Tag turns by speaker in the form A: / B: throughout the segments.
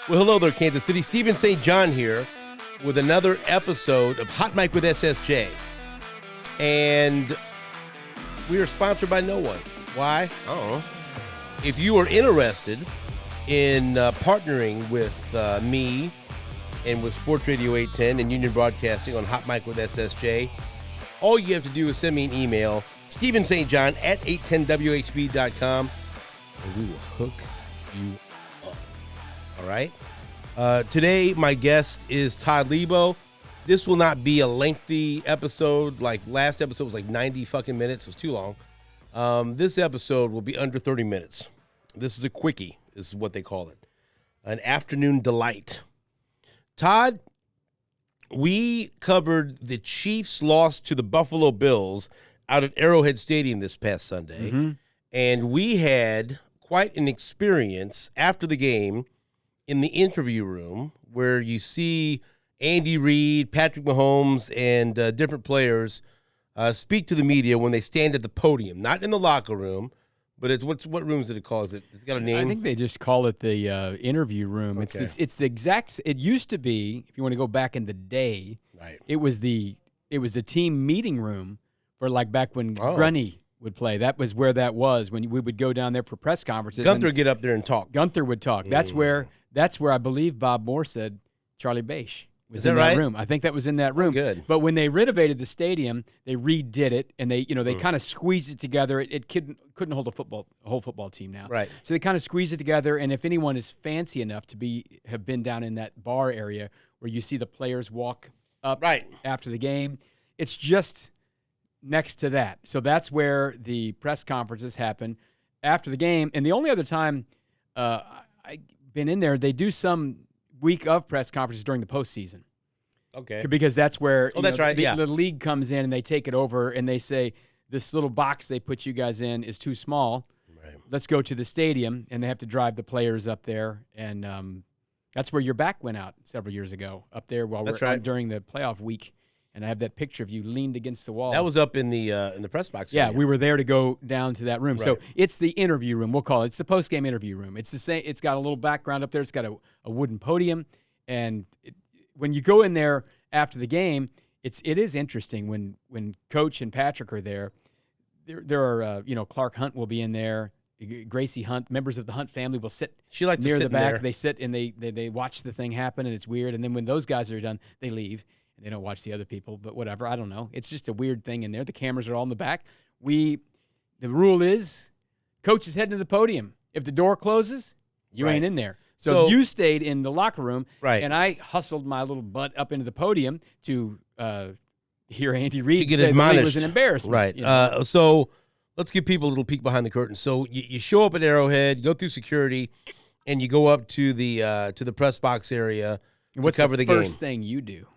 A: Well, hello there, Kansas City. Stephen St. John here with another episode of Hot Mic with SSJ. And we are sponsored by no one. Why? I don't know. If you are interested in partnering with me and with Sports Radio 810 and Union Broadcasting on Hot Mic with SSJ, all you have to do is send me an email, StephenSt. at 810WHB.com, and we will hook you up. All right? Today, my guest is Todd Leabo. This will not be a lengthy episode. Like last episode was like 90 fucking minutes. It was too long. This episode will be under 30 minutes. This is a quickie. This is what they call it. An afternoon delight. Todd, we covered the Chiefs' loss to the Buffalo Bills out at Arrowhead Stadium this past Sunday. Mm-hmm. And we had quite an experience after the game in the interview room where you see Andy Reid, Patrick Mahomes, and different players speak to the media when they stand at the podium. Not in the locker room, but it's what room is it called? It's got a name?
B: I think they just call it the interview room. Okay. It's the exact. It used to be, if you want to go back in the day, right. It was the team meeting room for like back when Grunny would play. That was where that was when we would go down there for press conferences.
A: Gunther would get up there and talk.
B: Gunther would talk. That's where I believe Bob Moore said Charlie Bache was in that
A: right?
B: room. I think that was in that room.
A: Good.
B: But when they renovated the stadium, they redid it, and they kind of squeezed it together. It couldn't hold a whole football team now.
A: Right.
B: So they kind of squeezed it together, and if anyone is fancy enough to have been down in that bar area where you see the players walk up after the game, it's just next to that. So that's where the press conferences happen after the game. And the only other time I've been in there, they do some week of press conferences during the postseason.
A: Okay.
B: Because that's where
A: the
B: league comes in and they take it over and they say, this little box they put you guys in is too small. Right. Let's go to the stadium, and they have to drive the players up there. And that's where your back went out several years ago, up there during the playoff week. And I have that picture of you leaned against the wall.
A: That was up in the press box.
B: Yeah, we were there to go down to that room. Right. So it's the interview room, we'll call it. It's the post-game interview room. It's the same. It's got a little background up there. It's got a wooden podium. And when you go in there after the game, it is interesting when Coach and Patrick are there. There are Clark Hunt will be in there. Gracie Hunt, members of the Hunt family will sit near the back. They sit and they watch the thing happen, and it's weird. And then when those guys are done, they leave. They don't watch the other people, but whatever. I don't know. It's just a weird thing in there. The cameras are all in the back. The rule is, Coach is heading to the podium. If the door closes, you ain't in there. So you stayed in the locker room, and I hustled my little butt up into the podium to hear Andy Reid say that it was an embarrassment.
A: Right. So let's give people a little peek behind the curtain. So you show up at Arrowhead, you go through security, and you go up to the press box area to cover the game.
B: What's the first thing you do?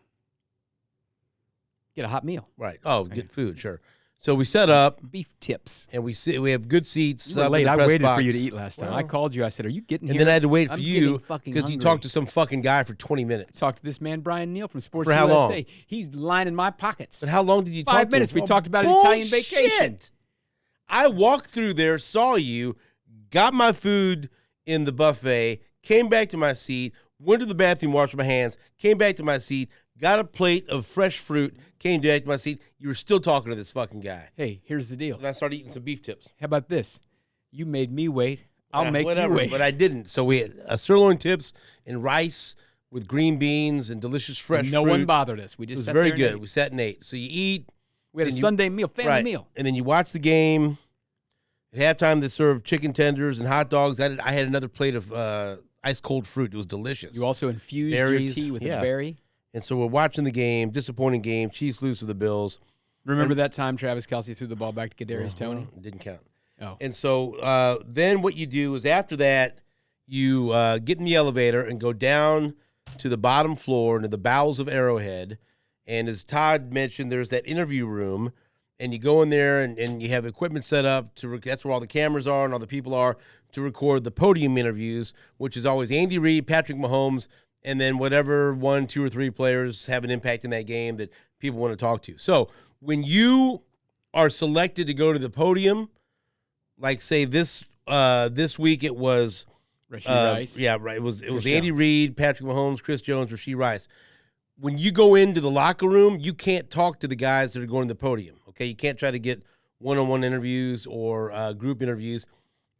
B: Get a hot meal.
A: Right. Oh, get food, sure. So we set up.
B: Beef tips.
A: And we have good seats.
B: You were late. I waited for you to eat last time. I called you. I said, are you getting here?
A: And then I had to wait for you because you talked to some fucking guy for 20 minutes.
B: I talked to this man, Brian Neal from Sports
A: USA. For how long?
B: He's lining my pockets.
A: But how long did you talk to him?
B: 5 minutes. We talked about an Italian vacation.
A: I walked through there, saw you, got my food in the buffet, came back to my seat, went to the bathroom, washed my hands, came back to my seat, got a plate of fresh fruit, came back to my seat. You were still talking to this fucking guy.
B: Hey, here's the deal.
A: And I started eating some beef tips.
B: How about this? You made me wait. I'll make you wait.
A: But I didn't. So we had sirloin tips and rice with green beans and delicious fresh fruit.
B: No one bothered us. We just
A: sat there. It was very good. We sat and ate. So you eat.
B: We had a Sunday meal, family meal.
A: And then you watch the game. At halftime, they served chicken tenders and hot dogs. I had another plate of ice-cold fruit. It was delicious.
B: You also infused your tea with a berry.
A: And so we're watching the game, disappointing game. Chiefs lose to the Bills.
B: Remember that time Travis Kelce threw the ball back to Kadarius Toney?
A: Didn't count.
B: Oh.
A: And so then what you do is after that, you get in the elevator and go down to the bottom floor into the bowels of Arrowhead. And as Todd mentioned, there's that interview room. And you go in there and you have equipment set up. That's where all the cameras are and all the people are to record the podium interviews, which is always Andy Reid, Patrick Mahomes, and then whatever 1, 2, or 3 players have an impact in that game that people want to talk to. So when you are selected to go to the podium, like say this week it was
B: Rashee Rice.
A: Yeah, right. It was
B: Chris
A: Andy
B: Jones.
A: Reid, Patrick Mahomes, Chris Jones, Rashee Rice. When you go into the locker room, you can't talk to the guys that are going to the podium. Okay, you can't try to get one-on-one interviews or group interviews.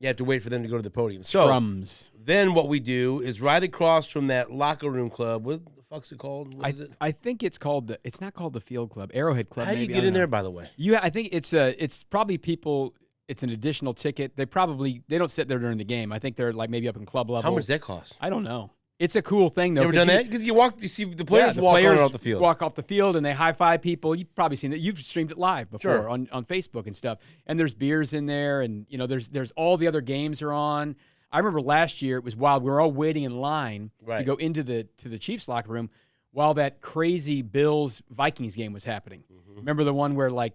A: You have to wait for them to go to the podium. So
B: Scrums.
A: then what we do is right across from that locker room club. What the fuck's it called? What is it?
B: I think it's called it's not called the Field Club, Arrowhead Club.
A: How do you
B: maybe?
A: get
B: I
A: in
B: don't
A: there,
B: know.
A: by the way?
B: I think it's probably people. It's an additional ticket. They don't sit there during the game. I think they're like maybe up in club level.
A: How much does that cost?
B: I don't know. It's a cool thing though.
A: You ever done that? Because you see the players
B: the
A: walk on
B: players
A: and off the field.
B: walk off the field and they high five people. You've probably seen it. You've streamed it live before
A: Sure.
B: on Facebook and stuff. And there's beers in there, and there's all the other games are on. I remember last year it was wild. We were all waiting in line to go into the Chiefs locker room while that crazy Bills Vikings game was happening. Mm-hmm. Remember the one where like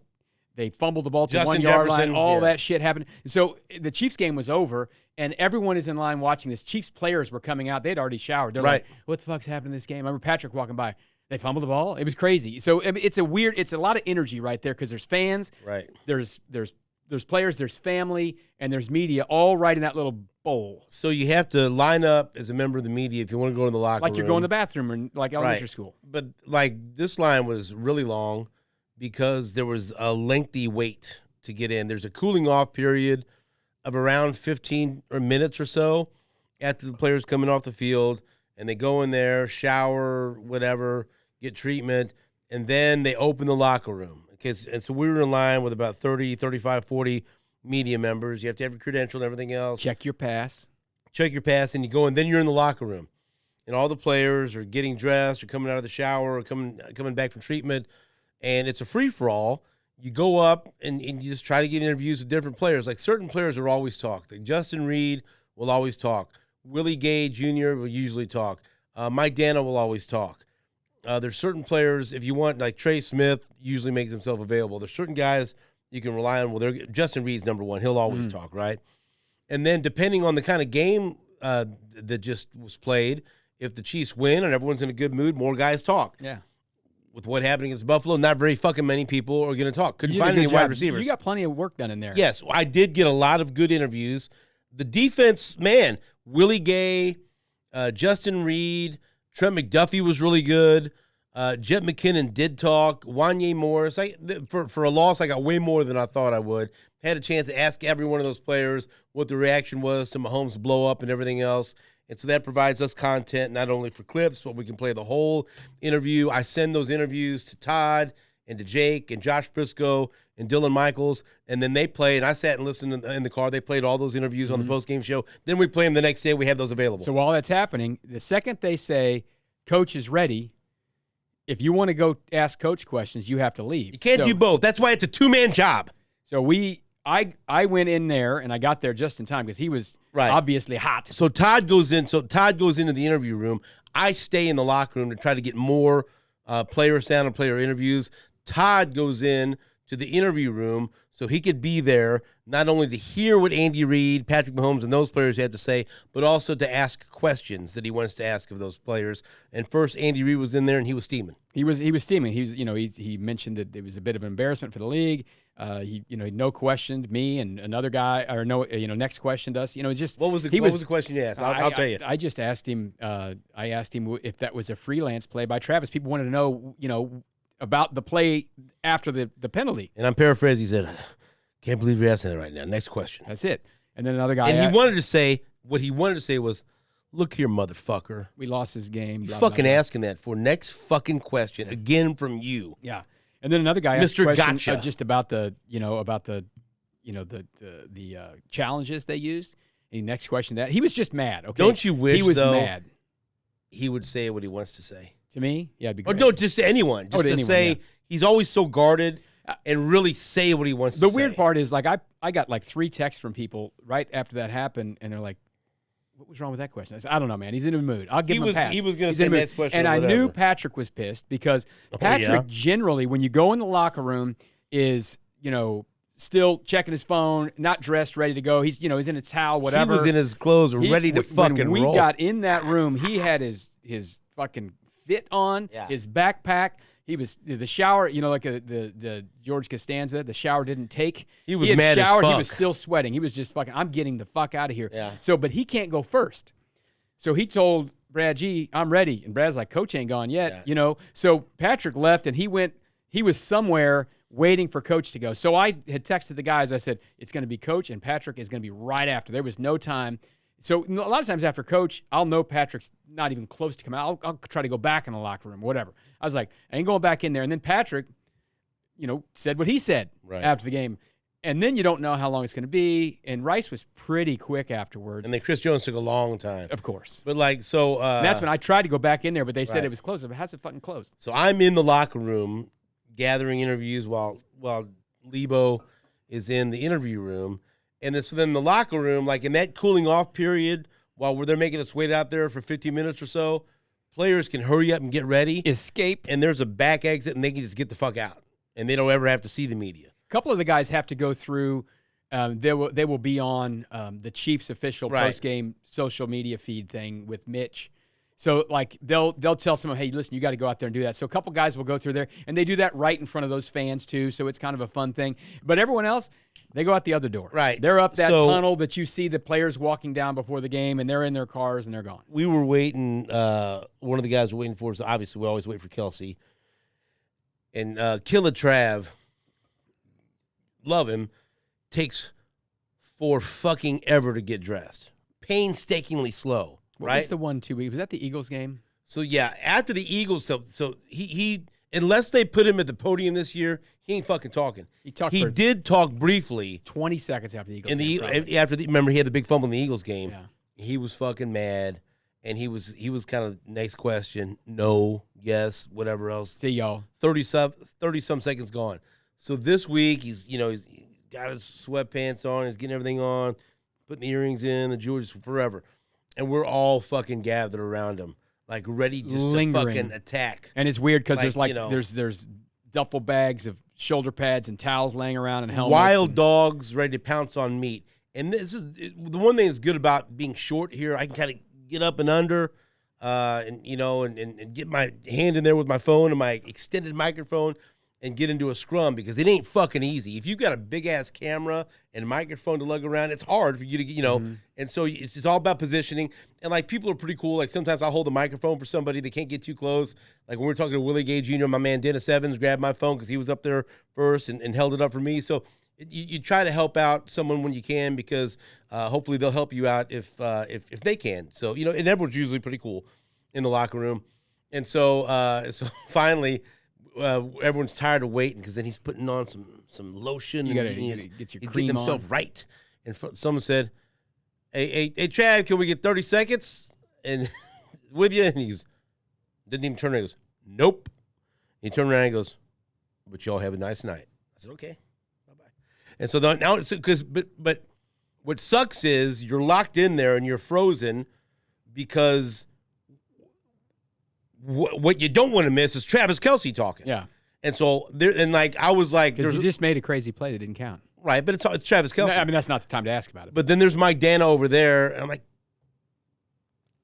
B: they fumbled the ball to
A: Justin
B: 1 yard
A: Jefferson,
B: line. All that shit happened. So the Chiefs game was over, and everyone is in line watching this. Chiefs players were coming out. They'd already showered. They're like, what the fuck's happening in this game? I remember Patrick walking by. They fumbled the ball. It was crazy. So I mean, it's a lot of energy right there because there's fans.
A: Right.
B: There's players, there's family, and there's media all right in that little bowl.
A: So you have to line up as a member of the media if you want to go in the locker room.
B: Like you're going to the bathroom or like elementary school.
A: But like this line was really long because there was a lengthy wait to get in. There's a cooling off period of around 15 minutes or so after the players coming off the field, and they go in there, shower, whatever, get treatment, and then they open the locker room. Okay, and so we were in line with about 30, 35, 40 media members. You have to have your credential and everything else.
B: Check your pass.
A: Check your pass, and you go, and then you're in the locker room. And all the players are getting dressed or coming out of the shower or coming back from treatment, and it's a free-for-all. You go up, and you just try to get interviews with different players. Like certain players will always talk. Like Justin Reid will always talk. Willie Gay Jr. will usually talk. Mike Dana will always talk. There's certain players, if you want, like Trey Smith usually makes himself available. There's certain guys you can rely on. Well, Justin Reid's number one. He'll always talk, right? And then depending on the kind of game that just was played, if the Chiefs win and everyone's in a good mood, more guys talk.
B: Yeah.
A: With what happened against Buffalo, not very fucking many people are going to talk. Couldn't find any wide receivers.
B: You got plenty of work done in there.
A: Yes, I did get a lot of good interviews. The defense, man, Willie Gay, Justin Reid, Trent McDuffie was really good. Jet McKinnon did talk. Wanye Morris. For a loss, I got way more than I thought I would. Had a chance to ask every one of those players what the reaction was to Mahomes' blow up and everything else. And so that provides us content not only for clips, but we can play the whole interview. I send those interviews to Todd and to Jake and Josh Briscoe and Dylan Michaels, and then they play. And I sat and listened in the car. They played all those interviews on the postgame show. Then we play them the next day. We have those available.
B: So while that's happening, the second they say, Coach is ready, if you want to go ask Coach questions, you have to leave.
A: You can't do both. That's why it's a two-man job.
B: So I went in there, and I got there just in time because he was obviously hot.
A: So Todd goes in. So Todd goes into the interview room. I stay in the locker room to try to get more player sound and player interviews. Todd goes in to the interview room so he could be there not only to hear what Andy Reid, Patrick Mahomes, and those players had to say, but also to ask questions that he wants to ask of those players. And first, Andy Reid was in there, and he was steaming.
B: He was steaming. He mentioned that it was a bit of an embarrassment for the league. He no questioned me and another guy, or next questioned us. Just
A: what was the question you asked? I'll tell you.
B: I just asked him. I asked him if that was a freelance play by Travis. People wanted to know, about the play after the penalty.
A: And I'm paraphrasing. He said, "Can't believe you're asking that right now. Next question."
B: That's it. And then another guy.
A: And he wanted to say what he wanted to say was, "Look here, motherfucker.
B: We lost his game.
A: You're fucking asking that for next fucking question again from you."
B: Yeah. And then another guy asked
A: Mr.
B: a question
A: Gotcha.
B: just about the challenges they used. And the next question that he was just mad. Okay.
A: Don't you wish
B: he was
A: though
B: mad
A: he would say what he wants to say?
B: to me? Yeah, it'd be
A: Or
B: great.
A: no, just to anyone. Just
B: to
A: to
B: anyone,
A: say
B: yeah.
A: he's always so guarded and really say what he wants to
B: The
A: say.
B: weird part is like I got like 3 texts from people right after that happened, and they're like, "What was wrong with that question?" I said, "I don't know, man. He's in a mood. I'll give him a pass."
A: He was going to
B: He's
A: say
B: in a mood.
A: next question.
B: And
A: or
B: I
A: whatever.
B: knew Patrick was pissed because Patrick
A: yeah?
B: generally, when you go in the locker room, is still checking his phone, not dressed, ready to go. He's in a towel, whatever.
A: He was in his clothes, ready to fucking
B: when we
A: roll.
B: got in that room, he had his fucking fit on,
A: Yeah.
B: his backpack. He was the shower, like the George Costanza. The shower didn't take.
A: He was
B: had
A: mad as
B: showered,
A: fuck.
B: He was still sweating. He was just fucking. I'm getting the fuck out of here.
A: Yeah.
B: So, but he can't go first. So he told Brad G, "I'm ready," and Brad's like, "Coach ain't gone yet."
A: Yeah.
B: So Patrick left, and he went. He was somewhere waiting for Coach to go. So I had texted the guys. I said, "It's going to be Coach, and Patrick is going to be right after." There was no time. So a lot of times after Coach, I'll know Patrick's not even close to coming out. I'll try to go back in the locker room, whatever. I was like, I ain't going back in there. And then Patrick, said what he said after the game. And then you don't know how long it's going to be. And Rice was pretty quick afterwards.
A: And then Chris Jones took a long time.
B: Of course.
A: But and
B: that's when I tried to go back in there, but they said it was closed. It hasn't fucking closed.
A: So I'm in the locker room gathering interviews while Leabo is in the interview room. And so then the locker room, like in that cooling off period, while they're making us wait out there for 15 minutes or so, players can hurry up and get ready.
B: Escape.
A: And there's a back exit, and they can just get the fuck out. And they don't ever have to see the media.
B: A couple of the guys have to go through. They will be on the Chiefs' official post-game social media feed thing with Mitch. So, like, they'll tell someone, hey, listen, you got to go out there and do that. So a couple guys will go through there, and they do that right in front of those fans, too, so it's kind of a fun thing. But everyone else, they go out the other door.
A: Right.
B: They're up that tunnel that you see the players walking down before the game, and they're in their cars, and they're gone.
A: We were waiting. One of the guys we're waiting for is, obviously, we always wait for Kelsey. And Killer Trav, love him, takes for fucking ever to get dressed. Painstakingly slow.
B: What was the 1 2 weeks? Was that the Eagles game?
A: So yeah, after the Eagles, so he unless they put him at the podium this year, he ain't fucking talking. He did talk briefly
B: 20 seconds after the Eagles game.
A: Remember he had the big fumble in the Eagles game.
B: Yeah.
A: He was fucking mad, and he was kind of next question, no, yes, whatever else.
B: See y'all.
A: 30 some seconds gone. So this week he's got his sweatpants on, he's getting everything on, putting the earrings in, the jewelry, forever. And we're all fucking gathered around him, like ready just to fucking attack.
B: And it's weird because there's duffel bags of shoulder pads and towels laying around and helmets.
A: Wild dogs ready to pounce on meat. And this is the one thing that's good about being short here. I can kind of get up and under, and get my hand in there with my phone and my extended microphone and get into a scrum because it ain't fucking easy. If you've got a big-ass camera and microphone to lug around, it's hard for you to, and so it's just all about positioning. And, like, people are pretty cool. Like, sometimes I'll hold the microphone for somebody. They can't get too close. Like, when we were talking to Willie Gay Jr., my man Dennis Evans grabbed my phone because he was up there first and held it up for me. So you try to help out someone when you can because hopefully they'll help you out if they can. So, and everyone's usually pretty cool in the locker room. And so finally – everyone's tired of waiting because then he's putting on some lotion.
B: You gotta get your cream
A: getting himself right. And someone said, hey, Trav, can we get 30 seconds and with you? And he goes, didn't even turn around. He goes, nope. He turned around and he goes, but y'all have a nice night. I said, okay, bye-bye. And so now it's because, but what sucks is you're locked in there and you're frozen because what you don't want to miss is Travis Kelce talking.
B: Yeah.
A: And so I was like,
B: because he just made a crazy play that didn't count.
A: Right, but it's Travis Kelce.
B: I mean, that's not the time to ask about it.
A: But then there's Mike Dana over there, and I'm like,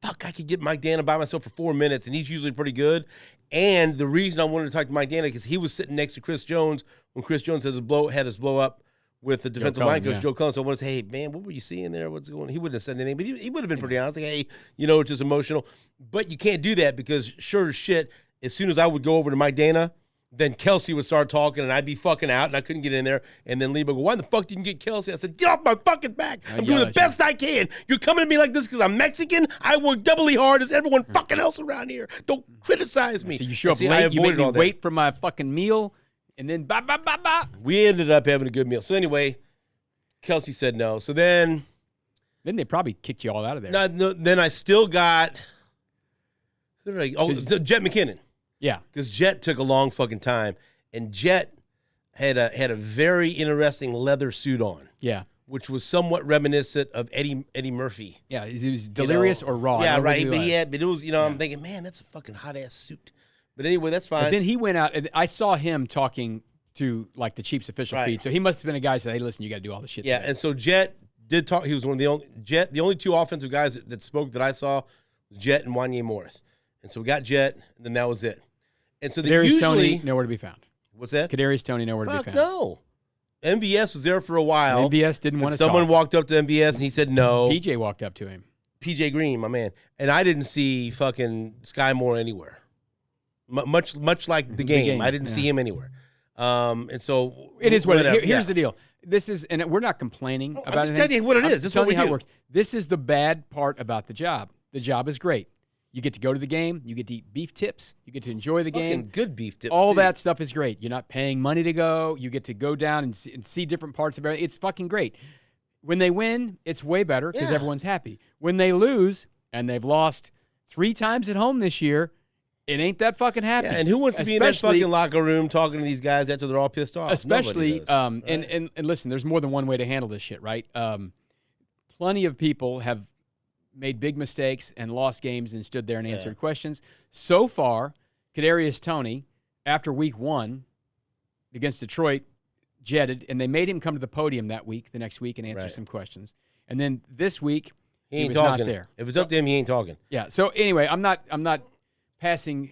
A: fuck, I could get Mike Dana by myself for 4 minutes, and he's usually pretty good. And the reason I wanted to talk to Mike Dana because he was sitting next to Chris Jones when Chris Jones had his blow up with the defensive line coach, Joe Cullen. So I wanted to say, hey, man, what were you seeing there? What's going on? He wouldn't have said anything, but he would have been pretty honest. Like, hey, it's just emotional. But you can't do that because sure as shit, as soon as I would go over to Mike Dana, then Kelce would start talking, and I'd be fucking out, and I couldn't get in there. And then Leabo go, why the fuck didn't you get Kelce? I said, get off my fucking back. I'm doing the best I can. You're coming at me like this because I'm Mexican? I work doubly hard as everyone fucking else around here. Don't criticize me.
B: So you show up late, you make me wait for my fucking meal, and then ba.
A: We ended up having a good meal. So anyway, Kelce said no. So then
B: they probably kicked you all out of there.
A: No, then I still got Jet McKinnon.
B: Yeah,
A: because Jet took a long fucking time, and Jet had a very interesting leather suit on.
B: Yeah,
A: which was somewhat reminiscent of Eddie Murphy.
B: Yeah, he was delirious or raw.
A: Yeah, right. But it was I'm thinking, man, that's a fucking hot ass suit. But anyway, that's fine.
B: But then he went out, and I saw him talking to like the Chiefs official feed. So he must have been a guy who said, hey, listen, you got to do all this shit.
A: Yeah, today. And so Jet did talk. He was one of the only two offensive guys that spoke that I saw was Jet and Wanye Morris. And so we got Jet, and then that was it. And so they
B: Kadarius
A: usually
B: Toney nowhere to be found.
A: What's that?
B: Kadarius Toney nowhere to be
A: Fuck
B: found.
A: no. MVS was there for a while.
B: MVS didn't want to talk.
A: Someone walked up to MVS and he said no.
B: PJ walked up to him.
A: PJ Green, my man. And I didn't see fucking Sky Moore anywhere. Much like the game. I didn't see him anywhere. And so
B: it is what here's the deal. This is, and we're not complaining about it.
A: I'm just telling you what it is. This is what we do.
B: How it works. This is the bad part about the job. The job is great. You get to go to the game. You get to eat beef tips. You get to enjoy the game.
A: Fucking good beef tips.
B: All
A: too.
B: that stuff is great. You're not paying money to go. You get to go down and see different parts of it. It's fucking great. When they win, it's way better because everyone's happy. When they lose, and they've lost 3 times at home this year, it ain't that fucking happy.
A: Yeah, and who wants to be in that fucking locker room talking to these guys after they're all pissed off?
B: Especially,
A: right?
B: and listen, there's more than one way to handle this shit, right? Plenty of people have made big mistakes and lost games and stood there and answered questions. So far, Kadarius Toney, after week 1 against Detroit, jetted, and they made him come to the podium that week, the next week, and answer some questions. And then this week, he was
A: talking.
B: not there.
A: If it's up to him, he ain't talking.
B: Yeah. So anyway, I'm not passing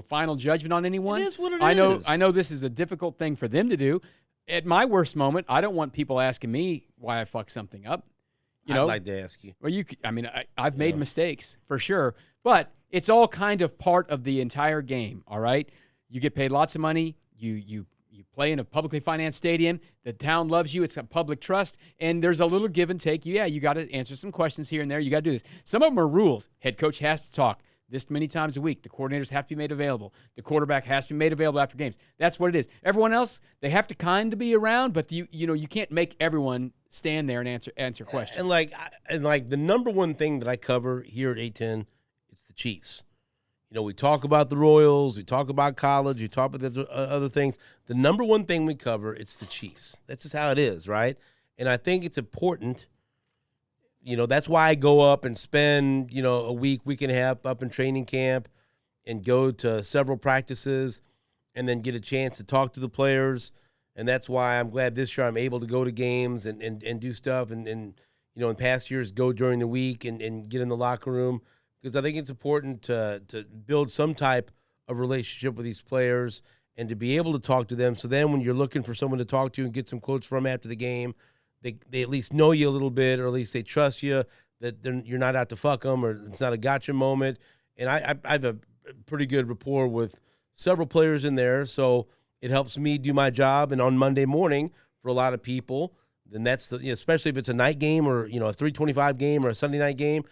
B: final judgment on anyone.
A: It is what it is.
B: I know this is a difficult thing for them to do. At my worst moment, I don't want people asking me why I fucked something up. I'd
A: like to ask you.
B: Well, I've made mistakes for sure, but it's all kind of part of the entire game. All right, you get paid lots of money. You play in a publicly financed stadium. The town loves you. It's a public trust, and there's a little give and take. You got to answer some questions here and there. You got to do this. Some of them are rules. Head coach has to talk this many times a week. The coordinators have to be made available. The quarterback has to be made available after games. That's what it is. Everyone else, they have to kind of be around, but you can't make everyone stand there and answer questions.
A: And like the number one thing that I cover here at 810, it's the Chiefs. We talk about the Royals, we talk about college, we talk about the other things. The number one thing we cover, it's the Chiefs. That's just how it is, right? And I think it's important. That's why I go up and spend, a week and a half up in training camp and go to several practices and then get a chance to talk to the players. And that's why I'm glad this year I'm able to go to games and do stuff and in past years go during the week and get in the locker room because I think it's important to build some type of relationship with these players and to be able to talk to them. So then when you're looking for someone to talk to and get some quotes from after the game, they at least know you a little bit, or at least they trust you, that you're not out to fuck them, or it's not a gotcha moment. And I have a pretty good rapport with several players in there, so it helps me do my job. And on Monday morning, for a lot of people, then that's especially if it's a night game or a 3:25 game or a Sunday night game.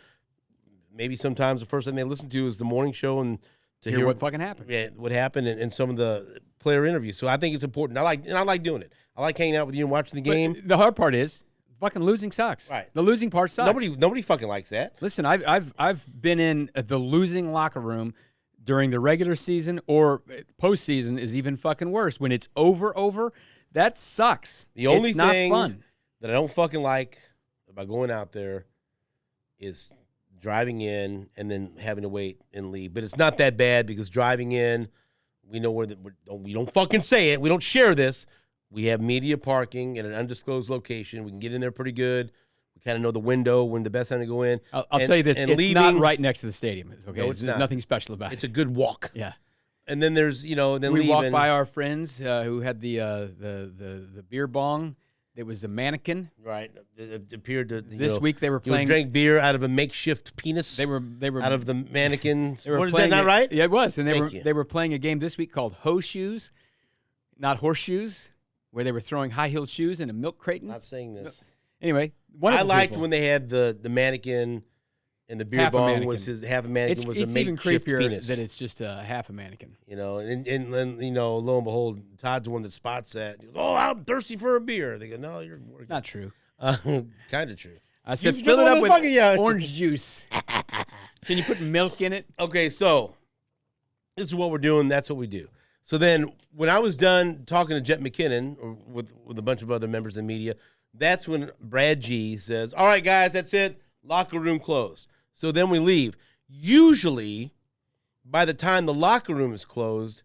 A: Maybe sometimes the first thing they listen to is the morning show and to hear
B: what fucking happened.
A: Yeah, what happened and some of the player interviews. So I think it's important. I like doing it. I like hanging out with you and watching the game.
B: But the hard part is fucking losing sucks.
A: Right.
B: The losing part sucks.
A: Nobody fucking likes that.
B: Listen, I've been in the losing locker room during the regular season, or postseason is even fucking worse. When it's over, that sucks.
A: The only
B: it's not
A: thing
B: fun.
A: that I don't fucking like about going out there is driving in and then having to wait and leave. But it's not that bad because driving in, we know we don't fucking say it. We don't share this. We have media parking at an undisclosed location. We can get in there pretty good. We kind of know the window when the best time to go in.
B: I'll tell you this: it's not right next to the stadium. Okay,
A: No,
B: there's nothing special about it.
A: It's a good walk.
B: Yeah.
A: And then there's then
B: we
A: leaving.
B: walked by our friends who had the beer bong. It was a mannequin.
A: Right. It appeared to
B: this week they were playing.
A: Drank beer out of a makeshift penis.
B: They were
A: out of the mannequin.
B: What
A: is that not right?
B: Yeah, it was. And they were playing a game this week called Ho Shoes, not horseshoes, where they were throwing high-heeled shoes in a milk crate.
A: Not saying this.
B: Anyway,
A: I liked when they had the mannequin and the beer bong was half a mannequin was a makeshift penis. It's even creepier
B: that it's just half a mannequin.
A: And then lo and behold, Todd's the one that spots that. He goes, "Oh, I'm thirsty for a beer." They go, "No, you're working."
B: Not true.
A: Kind of true.
B: I said, fill it up with orange juice. Can you put milk in it?
A: Okay, so this is what we're doing. That's what we do. So then when I was done talking to Jet McKinnon or with a bunch of other members of the media, that's when Brad G says, "All right, guys, that's it. Locker room closed." So then we leave. Usually, by the time the locker room is closed,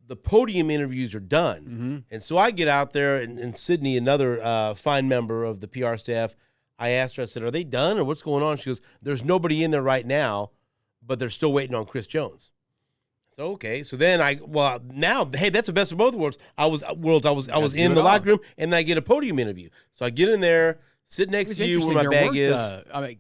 A: the podium interviews are done.
B: Mm-hmm.
A: And so I get out there, and Sydney, another fine member of the PR staff, I asked her, I said, "Are they done or what's going on?" She goes, "There's nobody in there right now, but they're still waiting on Chris Jones." So okay, so then now hey, that's the best of both worlds. I was in
B: do
A: the
B: it
A: locker
B: all.
A: room, and then I get a podium interview. So I get in there, sit
B: It
A: next
B: was
A: to you
B: interesting.
A: where my
B: There
A: bag
B: weren't,
A: is.
B: I mean,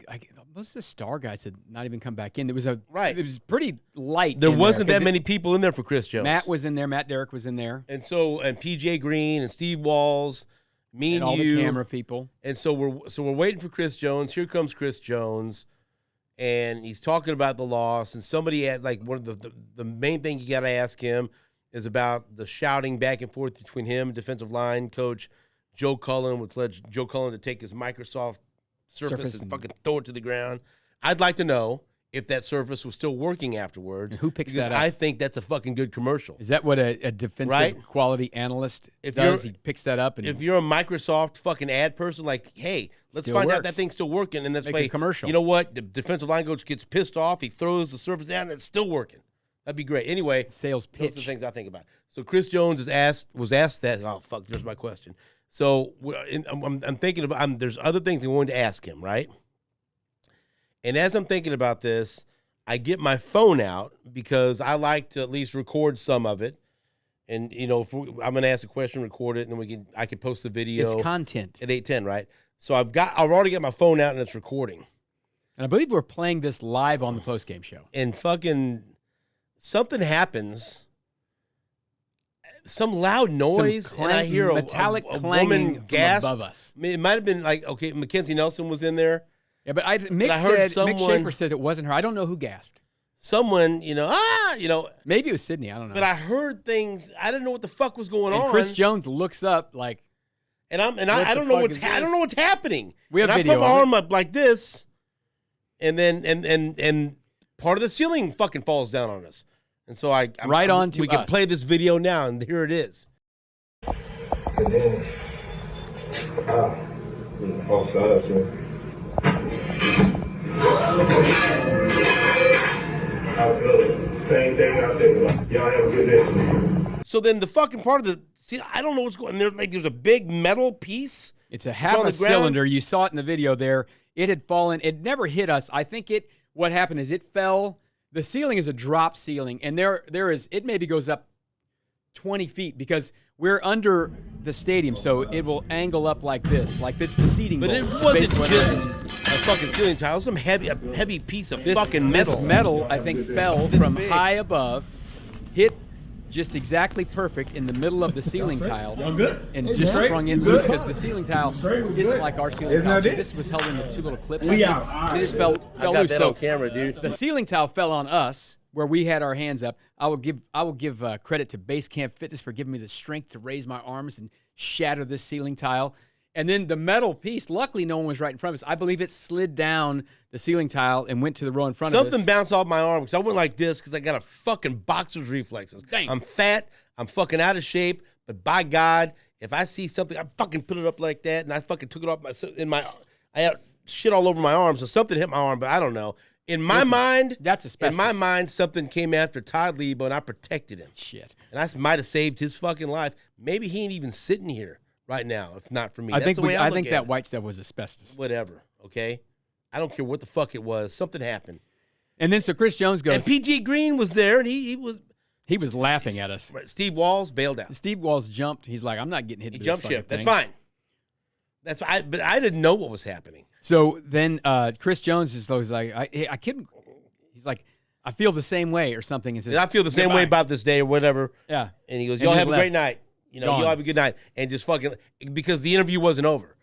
B: most of the star guys had not even come back in. There was It was pretty light.
A: There
B: in
A: wasn't
B: there,
A: that many people in there for Chris Jones.
B: Matt was in there. Matt Derrick was in there.
A: and PJ Green and Steve Walls, me and
B: all
A: you,
B: the camera people.
A: and so we're waiting for Chris Jones. Here comes Chris Jones. And he's talking about the loss, and somebody had one of the main thing you got to ask him is about the shouting back and forth between him and defensive line coach Joe Cullen, which led Joe Cullen to take his Microsoft Surface and fucking throw it to the ground. I'd like to know if that Surface was still working afterwards.
B: And who picks that up?
A: I think that's a fucking good commercial.
B: Is that what a defensive quality analyst does? He picks that up. And
A: if you're a Microsoft fucking ad person, hey, let's find out that thing's still working. And that's
B: Make a commercial.
A: You know what? The defensive line coach gets pissed off. He throws the Surface down, and it's still working. That'd be great. Anyway,
B: sales pitch.
A: Those are the things I think about. So Chris Jones was asked that. Oh, fuck, there's my question. So I'm thinking about there's other things I'm going to ask him, right? And as I'm thinking about this, I get my phone out because I like to at least record some of it. And, if I'm going to ask a question, record it, and then I can post the video.
B: It's content.
A: At 8:10, right? So I've already got my phone out and it's recording.
B: And I believe we're playing this live on the postgame show.
A: And fucking something happens, some loud noise, and I hear a woman gasp
B: above us.
A: I mean, it might have been Mackenzie Nelson was in there.
B: Yeah, but Mick Schaefer says it wasn't her. I don't know who gasped.
A: Someone,
B: maybe it was Sydney. I don't know.
A: But I heard things. I didn't know what the fuck was going on.
B: Chris Jones looks up
A: and I don't know what's happening.
B: We have
A: video. I put my arm up like this, and then and part of the ceiling fucking falls down on us. And so we can play this video now, and here it is.
C: And then both sides. I feel it. Same thing I said. Y'all have a good day.
A: So then the fucking part of I don't know what's going on. There's a big metal piece.
B: It's a half a cylinder. You saw it in the video there. It had fallen. It never hit us. I think what happened is it fell. The ceiling is a drop ceiling, and it maybe goes up 20 feet because we're under the stadium, so it will angle up like this, the seating.
A: But it wasn't just a fucking ceiling tile. It was some heavy piece of fucking metal.
B: This metal, I think, fell from high above, hit just exactly perfect in the middle of the ceiling tile, and just sprung it loose because the ceiling tile isn't like our ceiling tile. So this was held in the two little clips. And it just fell loose.
A: That on camera, dude.
B: The ceiling tile fell on us where we had our hands up. I will give credit to Base Camp Fitness for giving me the strength to raise my arms and shatter this ceiling tile. And then the metal piece, luckily no one was right in front of us. I believe it slid down the ceiling tile and went to the row in front of us.
A: Something bounced off my arm because I went like this because I got a fucking boxer's reflexes.
B: Dang.
A: I'm fat. I'm fucking out of shape. But by God, if I see something, I fucking put it up like that, and I fucking took it off I had shit all over my arm, so something hit my arm, but I don't know. In my mind,
B: that's asbestos.
A: In my mind, something came after Todd Leabo, and I protected him.
B: Shit.
A: And I might have saved his fucking life. Maybe he ain't even sitting here right now, if not for me.
B: I
A: That's
B: think
A: I
B: think that white stuff was asbestos.
A: Whatever, okay? I don't care what the fuck it was. Something happened.
B: And then so Chris Jones goes.
A: And PG Green was there, and he was
B: laughing at us.
A: Steve Walls bailed out.
B: Steve Walls jumped. He's like, I'm not getting hit.
A: He jumped ship. That's fine. But I didn't know what was happening.
B: So then Chris Jones is like, I couldn't. He's like, I feel the same way or something. He says,
A: I feel the same way about this day or whatever.
B: Yeah.
A: And he goes, y'all have a great night. Y'all have a good night. And just fucking, because the interview wasn't over.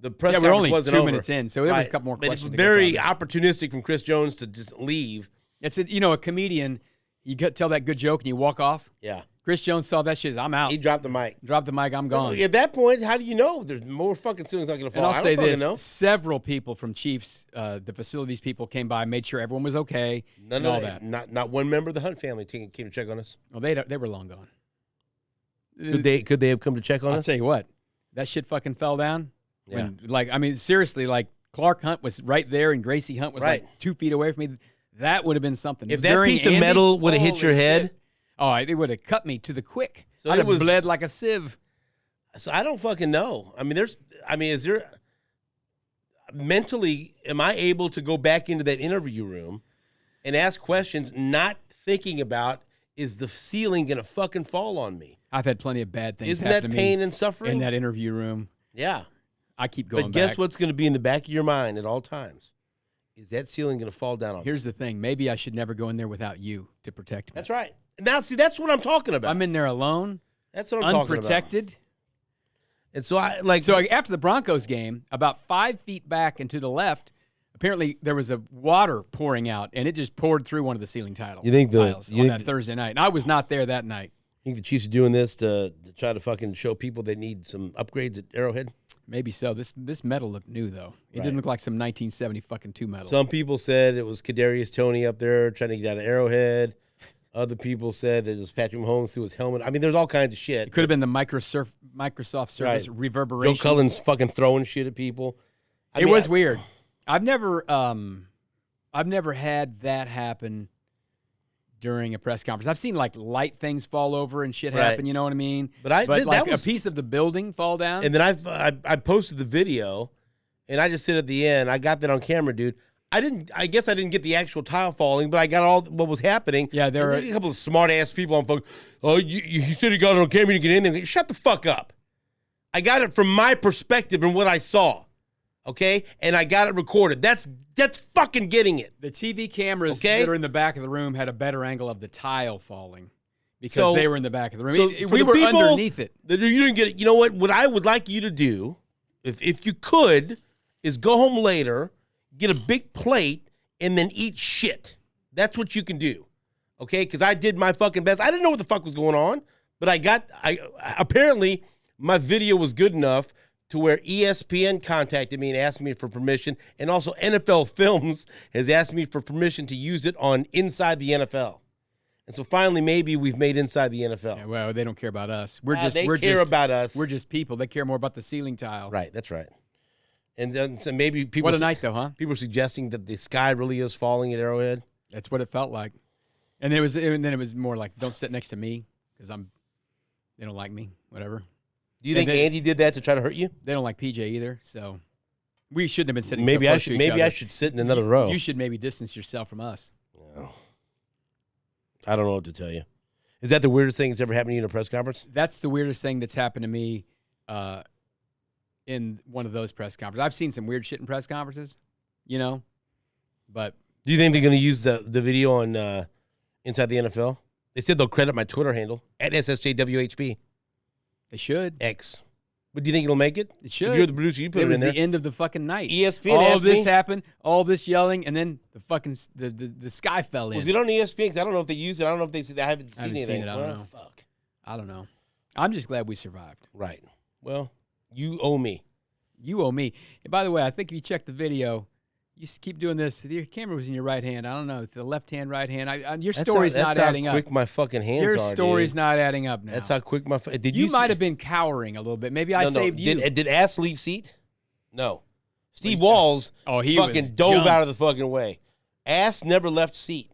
A: The press conference wasn't over.
B: We're only 2 minutes in, so there was a couple more questions.
A: It's very opportunistic from Chris Jones to just leave.
B: It's a comedian, you tell that good joke and you walk off.
A: Yeah.
B: Chris Jones saw that shit. I'm out.
A: He dropped the mic.
B: I'm gone.
A: At that point, how do you know? There's more fucking ceilings not going to fall.
B: And I'll say this.
A: Know.
B: Several people from Chiefs, the facilities people came by, made sure everyone was okay. None of that.
A: Not one member of the Hunt family came to check on us.
B: Well, they were long gone.
A: Could they have come to check on us?
B: I'll tell you what. That shit fucking fell down.
A: Yeah.
B: Seriously, Clark Hunt was right there and Gracie Hunt was 2 feet away from me. That would have been something.
A: If that piece of metal would have hit your head.
B: It would have cut me to the quick.
A: So
B: I'd have bled like a sieve.
A: So I don't fucking know. Is there mentally, am I able to go back into that interview room and ask questions, not thinking about is the ceiling going to fucking fall on me?
B: I've had plenty of bad things
A: Isn't
B: happen
A: that
B: to
A: pain
B: me
A: and suffering?
B: in that interview room.
A: Yeah.
B: I keep going
A: But guess
B: back.
A: what's going to be in the back of your mind at all times? Is that ceiling going to fall down on me?
B: Here's the thing. Maybe I should never go in there without you to protect me.
A: That's right. Now, see, that's what I'm talking about.
B: I'm in there alone,
A: That's what I'm talking about.
B: unprotected.
A: And so I like.
B: So after the Broncos game, about 5 feet back and to the left, apparently there was a water pouring out, and it just poured through one of the ceiling tiles.
A: You think
B: tiles on that Thursday night? And I was not there that night.
A: You think the Chiefs are doing this to try to fucking show people they need some upgrades at Arrowhead?
B: Maybe so. This metal looked new though. It
A: Right.
B: didn't look like some 1970 fucking 2 metal.
A: Some people said it was Kadarius Toney up there trying to get out of Arrowhead. Other people said that it was Patrick Mahomes through his helmet. I mean, there's all kinds of shit.
B: It could have been the Microsoft Surface
A: Right.
B: reverberation.
A: Joe Cullen's fucking throwing shit at people.
B: It was weird. I've never had that happen during a press conference. I've seen like light things fall over and shit
A: Right.
B: happen. You know what I mean?
A: But
B: like
A: that was,
B: a piece of the building fall down.
A: And then I posted the video, and I just said at the end, I got that on camera, dude. I guess I didn't get the actual tile falling, but I got all what was happening.
B: Yeah, there
A: and
B: are
A: a couple of smart ass people on phone. Oh, you said you got it on camera, you get in there. Shut the fuck up. I got it from my perspective and what I saw. Okay? And I got it recorded. That's fucking getting it.
B: The TV cameras
A: Okay?
B: that are in the back of the room had a better angle of the tile falling because they were in the back of the room.
A: So for
B: we
A: the
B: were
A: people
B: underneath it.
A: That you didn't get it. You know what I would like you to do, if you could, is go home later, get a big plate, and then eat shit. That's what you can do. Okay? Because I did my fucking best. I didn't know what the fuck was going on, but apparently my video was good enough to where ESPN contacted me and asked me for permission, and also NFL Films has asked me for permission to use it on Inside the NFL. And so finally, maybe we've made Inside the NFL.
B: Yeah, well, they don't care about us.
A: They care about us.
B: We're just people. They care more about the ceiling tile.
A: Right, that's right. And then so maybe people.
B: What a night, though, huh?
A: People are suggesting that the sky really is falling at Arrowhead.
B: That's what it felt like. And then it was more like, don't sit next to me because they don't like me. Whatever.
A: Do you think Andy did that to try to hurt you?
B: They don't like PJ either, so we shouldn't have been sitting.
A: Maybe
B: so
A: I
B: close
A: should.
B: to each
A: Maybe
B: other.
A: I should sit in another row.
B: You should maybe distance yourself from us.
A: I don't know what to tell you. Is that the weirdest thing that's ever happened to you in a press conference?
B: That's the weirdest thing that's happened to me in one of those press conferences. I've seen some weird shit in press conferences, but
A: Do you think they're going to use the video on Inside the NFL? They said they'll credit my Twitter handle at SSJWHB.
B: they should.
A: X. But do you think it'll make it?
B: It should.
A: If you're the producer, you put
B: It
A: it
B: was
A: in there.
B: the end of the fucking night.
A: ESPN
B: all
A: asked
B: of this
A: me.
B: happened, all this yelling, and then the fucking the sky fell in.
A: Was it on ESPN? Because I don't know if they used it. I don't know if they said. I haven't seen anything.
B: Seen it. I don't
A: Well,
B: know.
A: Fuck.
B: I don't know. I'm just glad we survived.
A: Right. Well, you owe me.
B: You owe me. And by the way, I think if you check the video, you just keep doing this. Your camera was in your right hand. I don't know. It's the left hand, right hand. Your story's not adding
A: That's how
B: up.
A: quick my fucking hands
B: Your
A: are,
B: story's
A: dude.
B: not adding up now.
A: That's how quick my. Did
B: you
A: see-
B: might have been cowering a little bit. Maybe I saved you.
A: Did Ass leave seat? No. Steve Walls
B: he
A: fucking
B: was
A: dove
B: jumped.
A: out of the fucking way. Ass never left seat.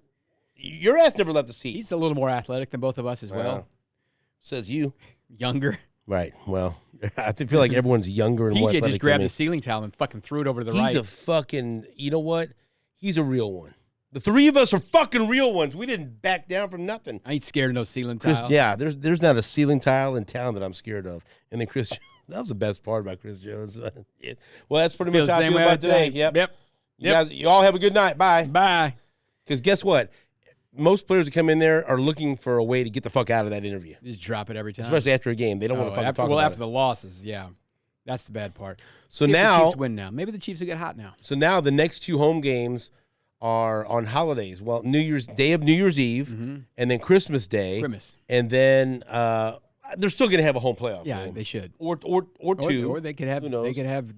A: Your ass never left the seat.
B: He's a little more athletic than both of us as well.
A: Says you.
B: Younger.
A: Right. Well, I feel like everyone's younger and more
B: PJ
A: athletic
B: just grabbed
A: than
B: the ceiling tile and fucking threw it over to the
A: me.
B: right.
A: He's a fucking, you know what? He's a real one. The three of us are fucking real ones. We didn't back down from nothing.
B: I ain't scared of no ceiling
A: Chris,
B: tile.
A: yeah, there's not a ceiling tile in town that I'm scared of. And then Chris, that was the best part about Chris Jones. Well, that's pretty
B: Feel
A: much
B: the
A: how I
B: same
A: feel
B: way
A: about
B: I
A: today.
B: think.
A: Yep.
B: Yep.
A: You guys, you all have a good night. Bye.
B: Bye.
A: Because guess what? Most players that come in there are looking for a way to get the fuck out of that interview,
B: Just drop it every time.
A: especially after a game. They don't want to fucking talk about
B: after
A: it.
B: the losses, yeah. That's the bad part.
A: So
B: See if the
A: now,
B: Chiefs win now. Maybe the Chiefs will get hot now.
A: so now the next two home games are on holidays. Well, New Year's Eve, and then Christmas Day,
B: Grimace.
A: and then they're still going to have a home playoff
B: Yeah,
A: game.
B: they should.
A: or two,
B: Or they could have.
A: Who knows?
B: They could have.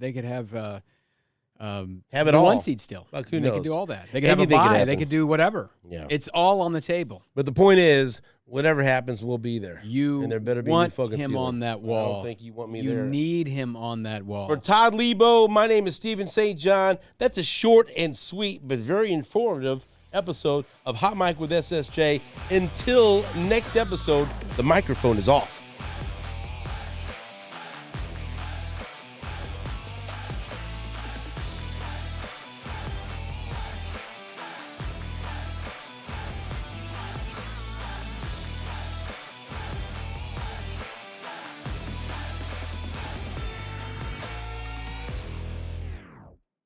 A: Have it
B: the
A: all.
B: one seed still.
A: Like, who
B: They
A: knows?
B: could do all that. They could have a
A: Anything could
B: bye. They
A: happen.
B: could do whatever.
A: Yeah.
B: It's all on the table.
A: But the point is, whatever happens, we'll be there.
B: You
A: and there better be
B: want
A: a fucking
B: him
A: ceiling.
B: on that wall.
A: I don't think you want me
B: You
A: there.
B: need him on that wall.
A: For Todd Leabo, my name is Stephen St. John. That's a short and sweet but very informative episode of Hot Mic with SSJ. Until next episode, the microphone is off.